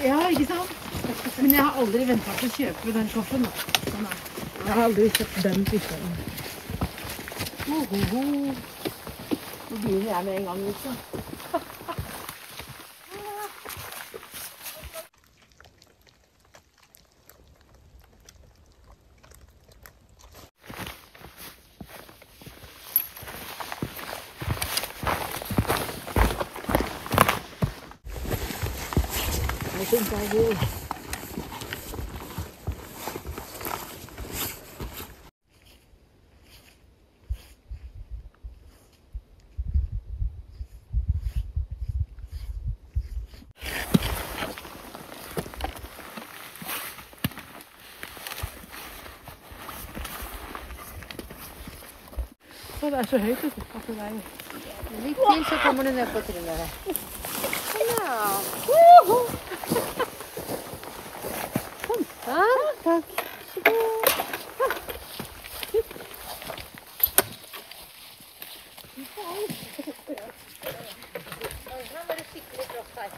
Ja, ikke sant? Men jeg har aldri ventet på å kjøpe den koffen. Sånn er. Jeg har aldri kjøpt den typen. Nå begynner jeg med en gang, liksom. I think I will. Så det er så høyt ute. Litt til så kommer du ned på trinnet. Ja. Takk. Her var det skikkelig flott her.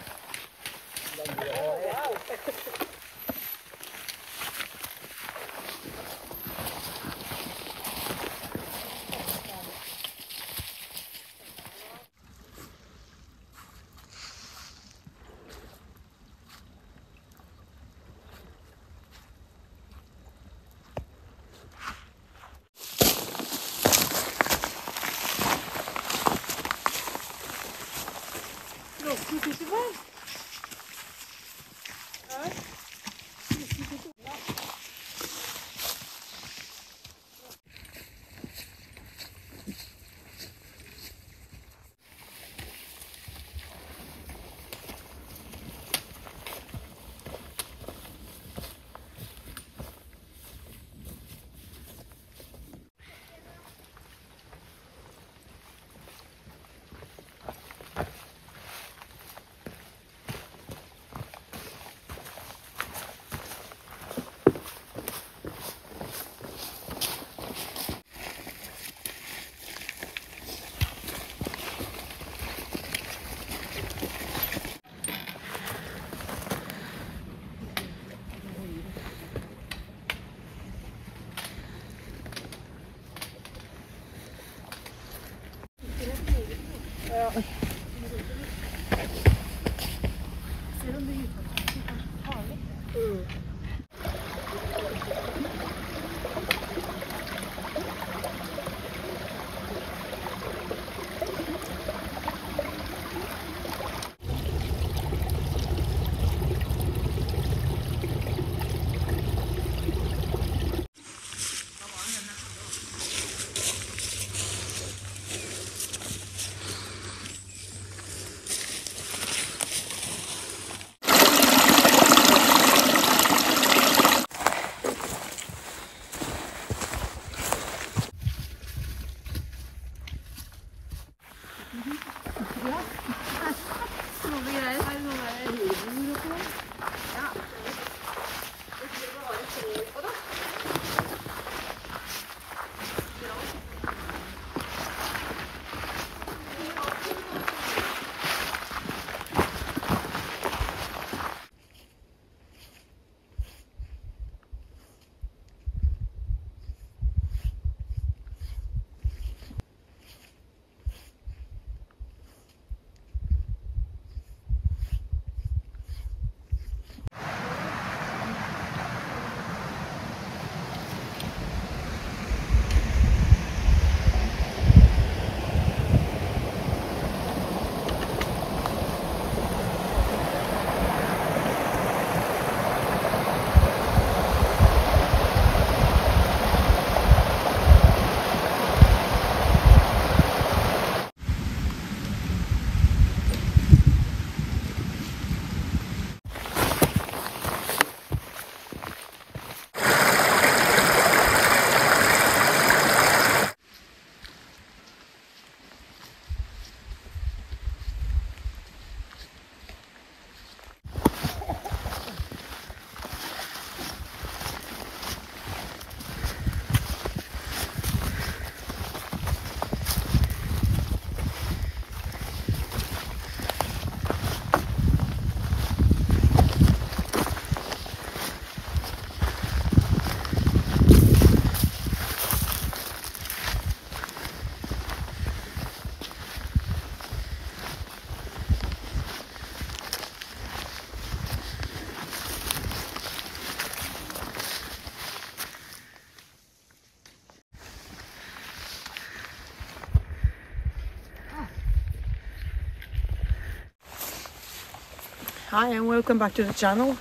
Hi and welcome back to the channel.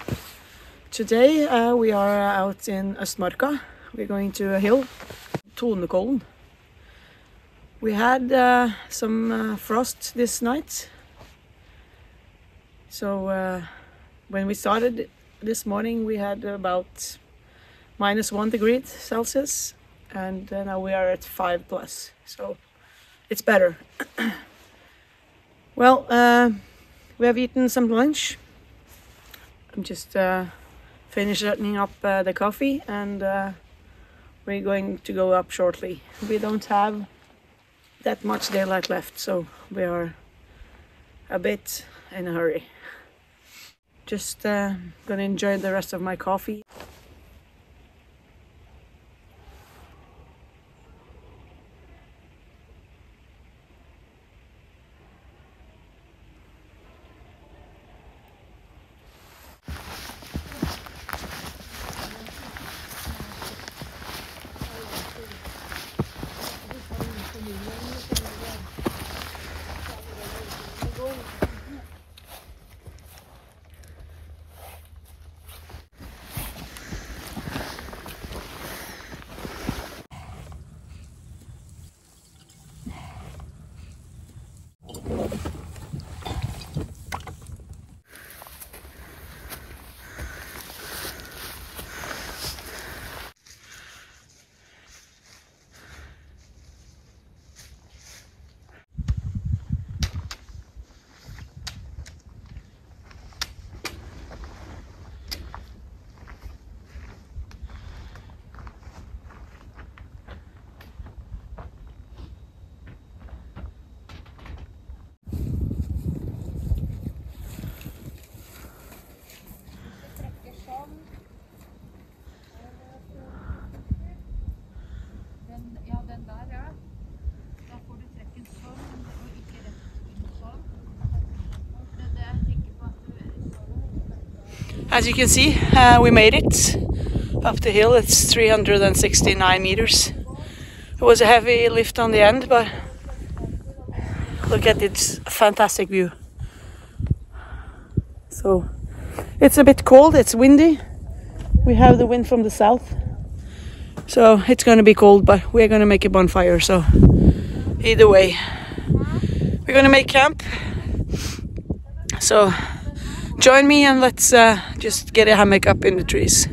Today we are out in Østmarka. We're going to a hill, Tonekollen. We had some frost this night. So when we started this morning we had about -1 degree Celsius, and now we are at 5+, so it's better. Well, we have eaten some lunch. I'm just finishing up the coffee, and we're going to go up shortly. We don't have that much daylight left, so we are a bit in a hurry. Just gonna enjoy the rest of my coffee. As you can see, we made it up the hill. It's 369 meters. It was a heavy lift on the end, but look at its fantastic view. So it's a bit cold, it's windy. We have the wind from the south, so it's going to be cold, but we're going to make a bonfire. So either way, we're going to make camp. So join me and let's just get a hammock up in the trees.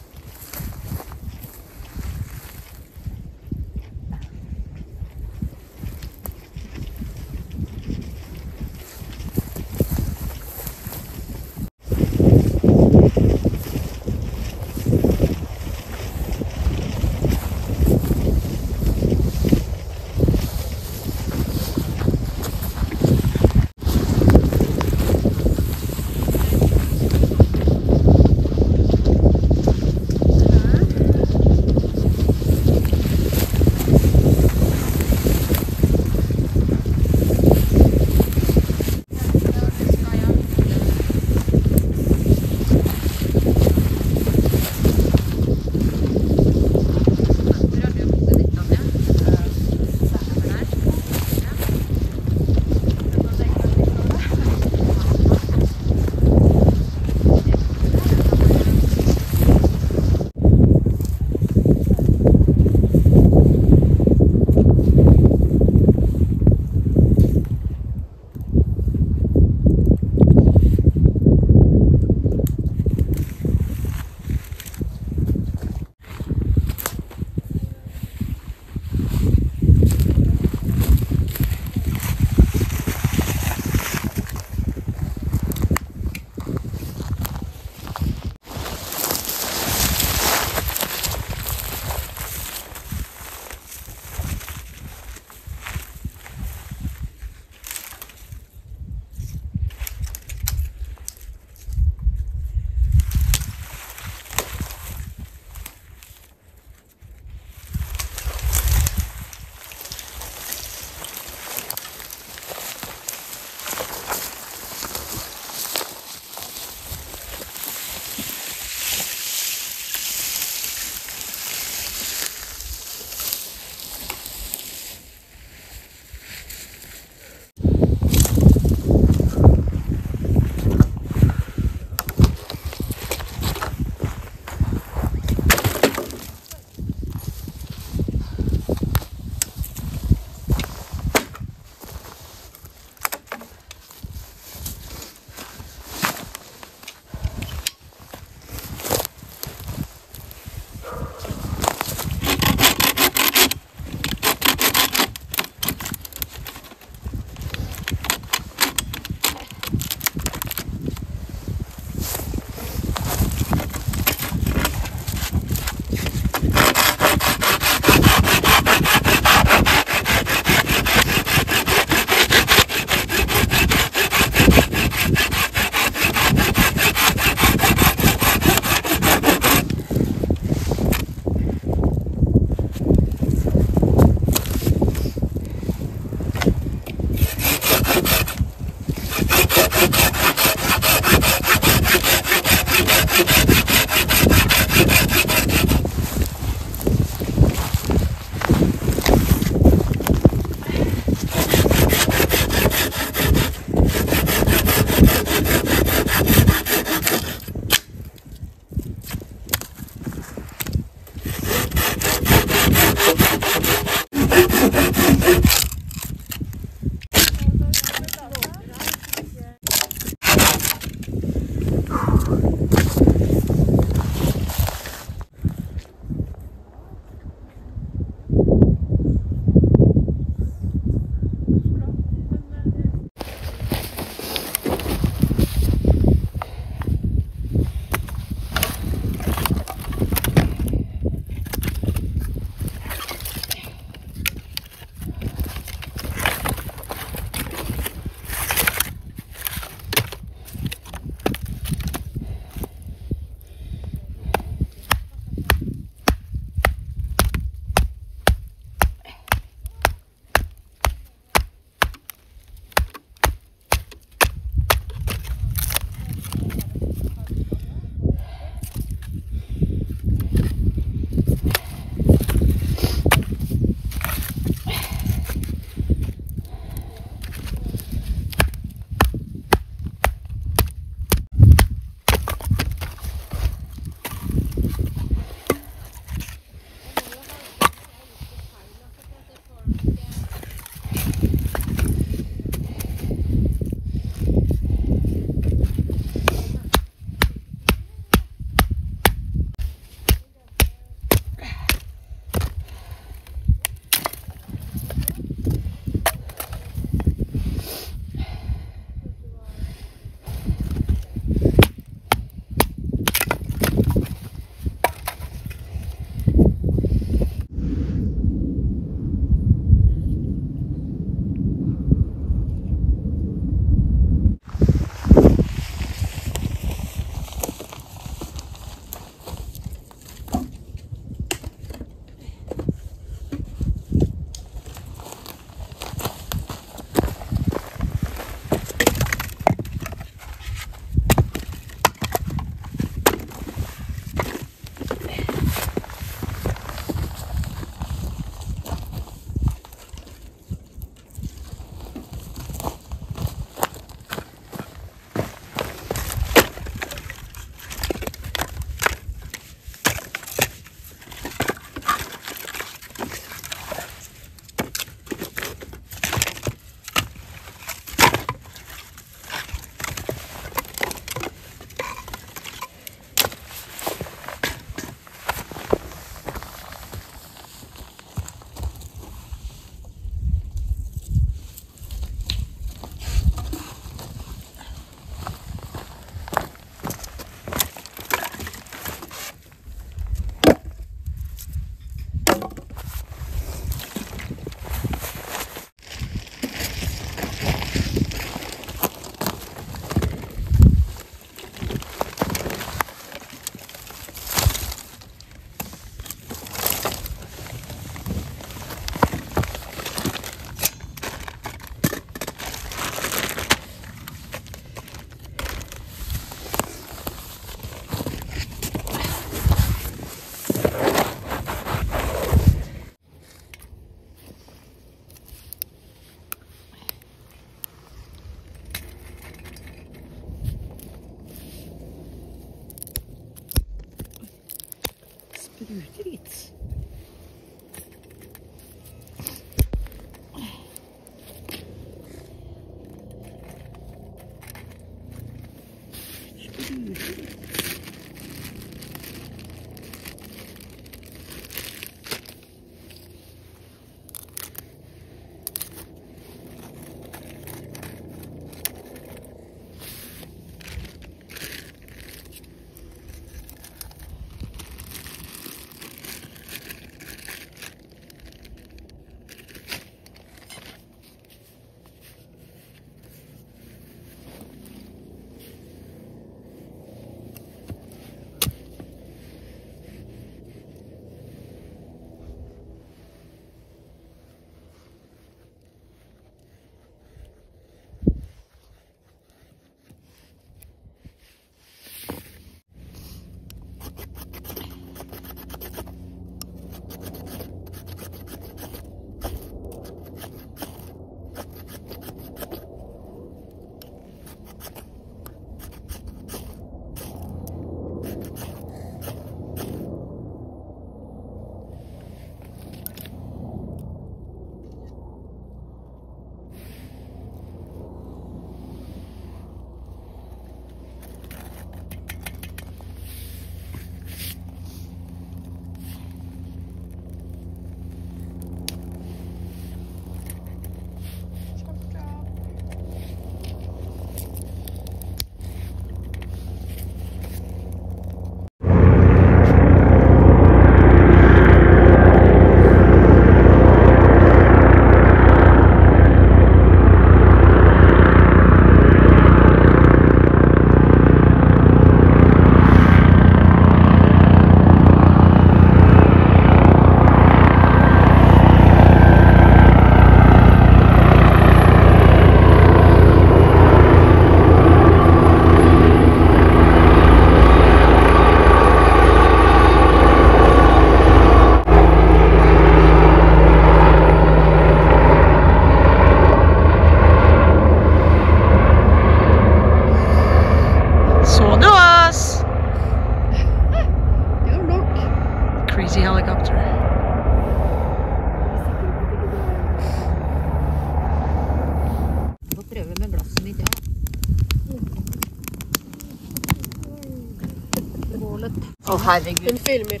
herregud. Hun filmer.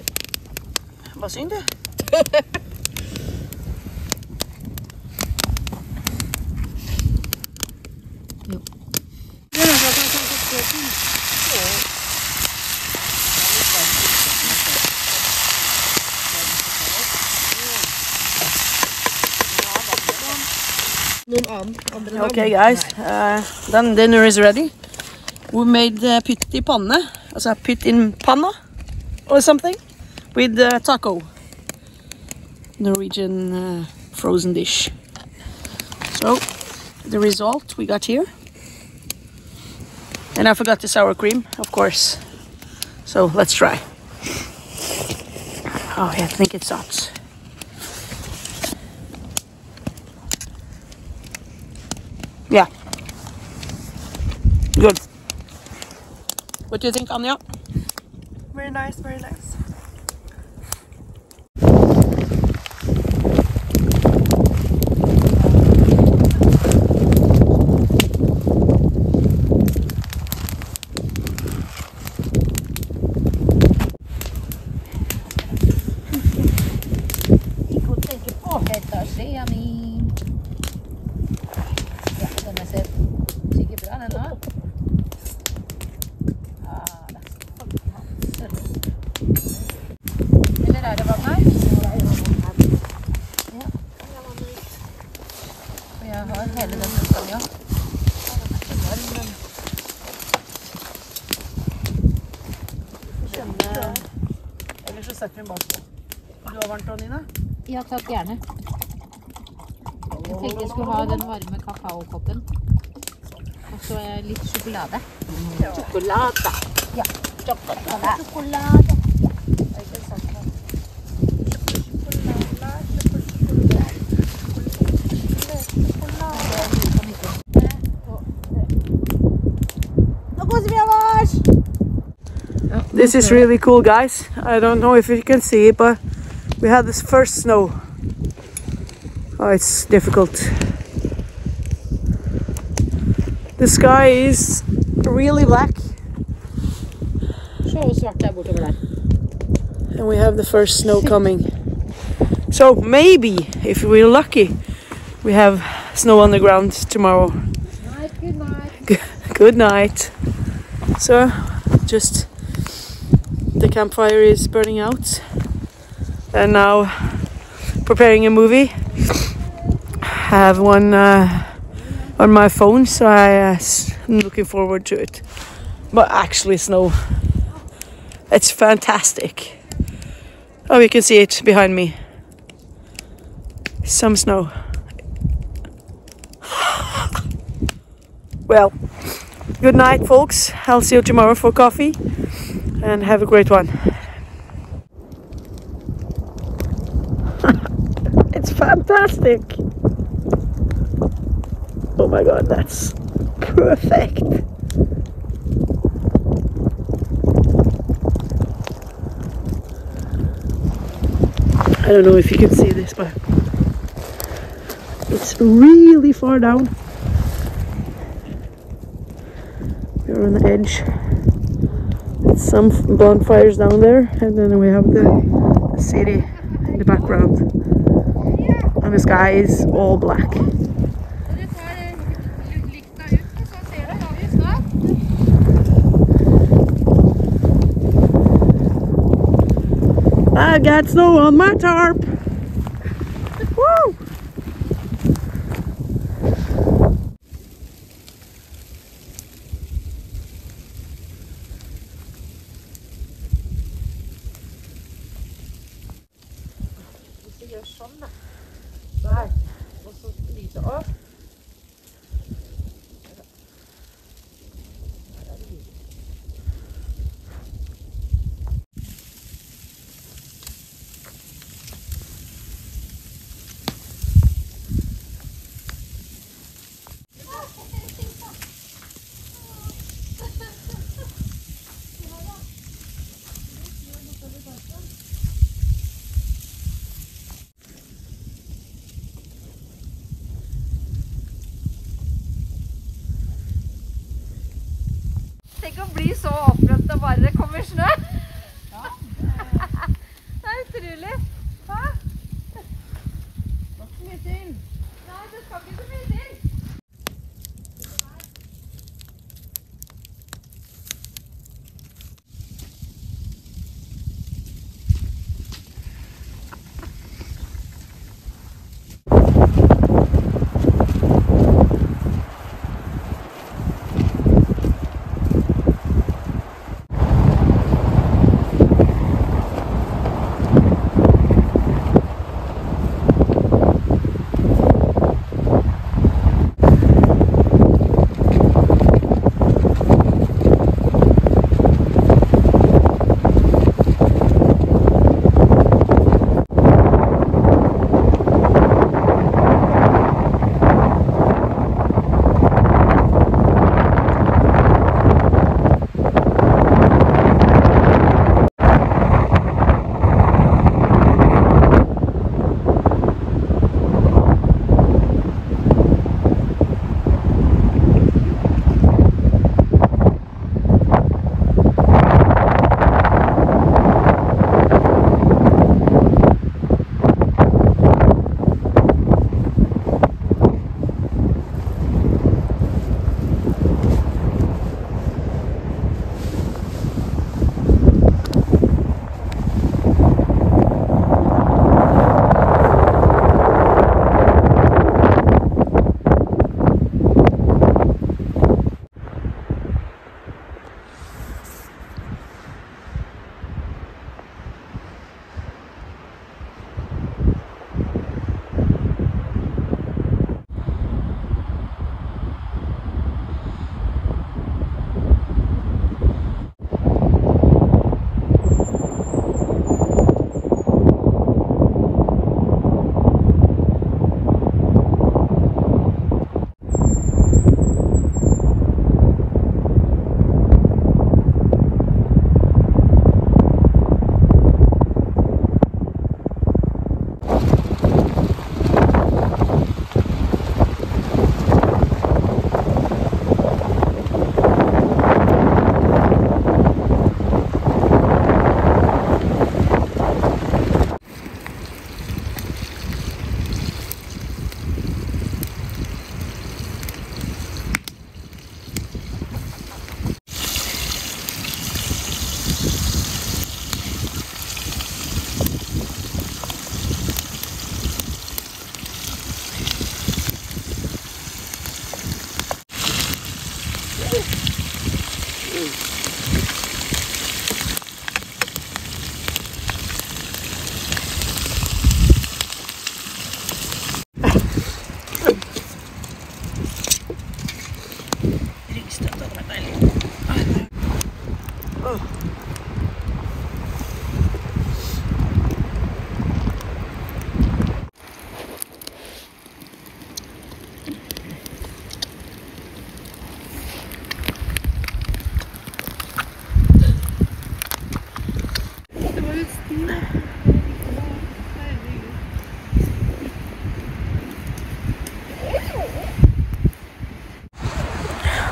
Hva synd du? Jo. Okay guys, then dinner is ready. We made pytt I panne, altså pytt in panna or something, with taco. Norwegian frozen dish. So, the result we got here. And I forgot the sour cream, of course. So, let's try. Oh, yeah, I think it stops. Yeah. Good. What do you think, Anja? Very nice, very nice. Du har varmt, Nina? Ja, takk, gjerne. Jeg tenkte jeg skulle ha den varme kakaokoppen. Og så litt sjokolade. Sjokolade. Ja, sjokolade. Sjokolade. This is really cool, guys. I don't know if you can see it, but we had this first snow. Oh, it's difficult. The sky is really black. Så svart der bortover der. And we have the first snow coming. So maybe, if we're lucky, we have snow on the ground tomorrow. Good night. Good night. So, just the campfire is burning out. And now preparing a movie. I have one on my phone, so I'm looking forward to it. But actually snow. It's fantastic. Oh, you can see it behind me. Some snow. Well, good night, folks. I'll see you tomorrow for coffee. And have a great one. It's fantastic. Oh my god, that's perfect. I don't know if you can see this, but it's really far down. We're on the edge. There's some bonfires down there, and then we have the city in the background. And the sky is all black. I got snow on my tarp. Woo! Gjør sånn da. Der. Og så lyse opp. Tenk å bli så opprømt og bare det kommer snø. Ja.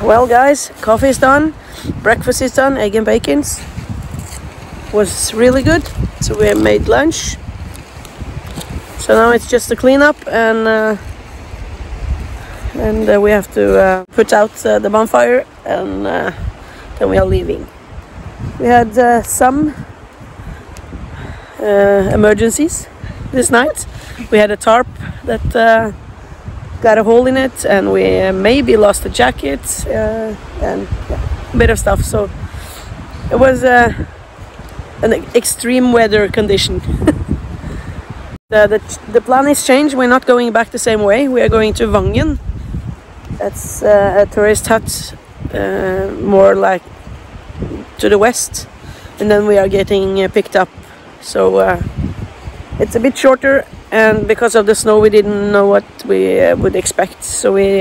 Well guys, coffee is done, breakfast is done, egg and bacons. Was really good, so we made lunch. So now it's just a cleanup and we have to put out the bonfire and then we are leaving. We had some emergencies this night. We had a tarp that got a hole in it, and we maybe lost a jacket and yeah, a bit of stuff. So it was an extreme weather condition. The plan is changed. We're not going back the same way. We are going to Vangen. That's a tourist hut, more like to the west, and then we are getting picked up. So it's a bit shorter, and because of the snow we didn't know what we would expect, so we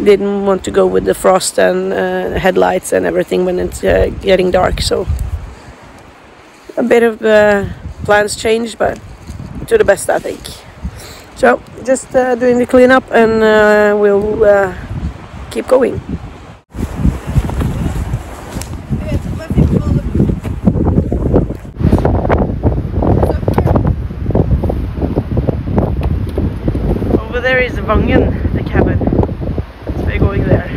didn't want to go with the frost and headlights and everything when it's getting dark. So a bit of plans changed, but to the best, I think. So just doing the cleanup, and we'll keep going. Over there is Vangen, the cabin. So we're going there.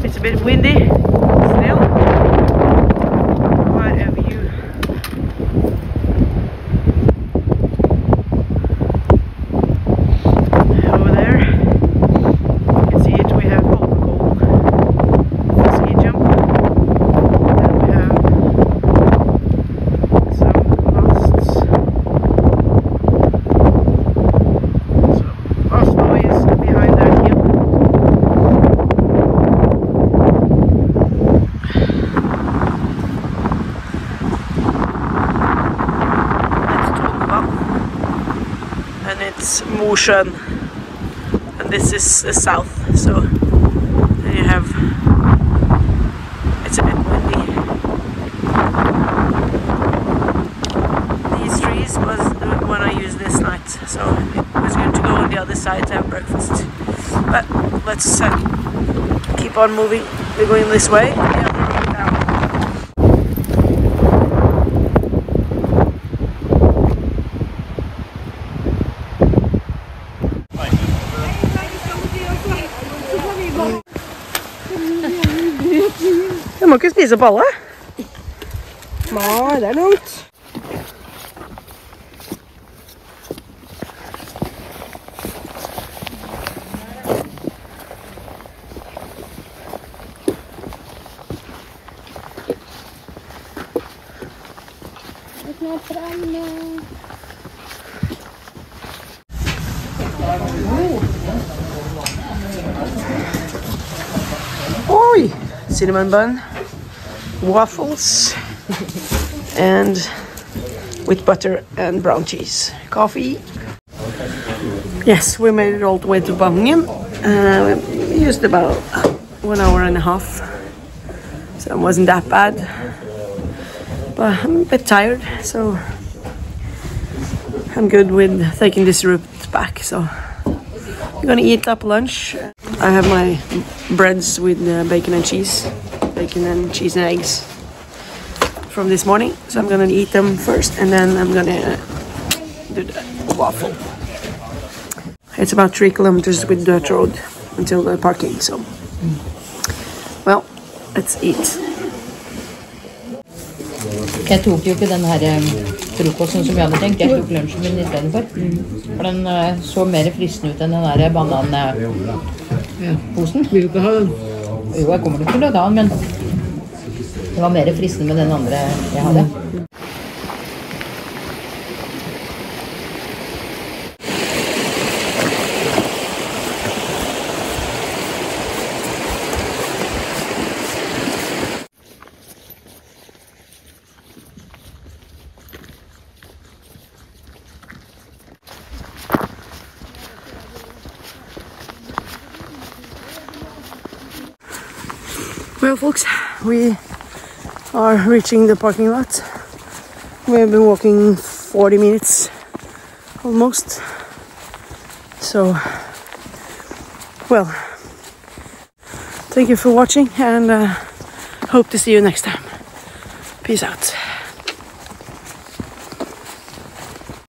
It's a bit windy still. Quite a view. Over there, you can see it. We have ski jump. And we have some masts. So Oslo is behind that hill. And it's Mosjøen, and this is the south, so there you have, it's a bit windy. These trees was the one I used this night, so it was good to go on the other side to have breakfast. But let's keep on moving. We're going this way, the other road down. Du må ikke spise opp alle. Nei, det er dumt. Oi! Cinnamon bun, waffles, and with butter and brown cheese. Coffee. Yes, we made it all the way to Vangen. We used about 1 hour and a half, so it wasn't that bad. But I'm a bit tired, so I'm good with taking this route back. So I'm gonna eat up lunch. I have my breads with bacon and cheese and eggs from this morning. So I'm gonna eat them first, and then I'm gonna do the waffle. It's about 3 kilometers with dirt road until the parking. So, well, let's eat. Jeg tok jo ikke den her frokosten som jeg hadde tenkt. Jeg tok lunsjen min I stedet for. For den så mer fristende ut enn den der bananposen. Vil du ikke ha den? Jo, jeg kommer nok til å ta den, men det var mer fristende med den andre jeg hadde. Well, folks, we are reaching the parking lot. We have been walking 40 minutes almost. So, well, thank you for watching, and hope to see you next time. Peace out.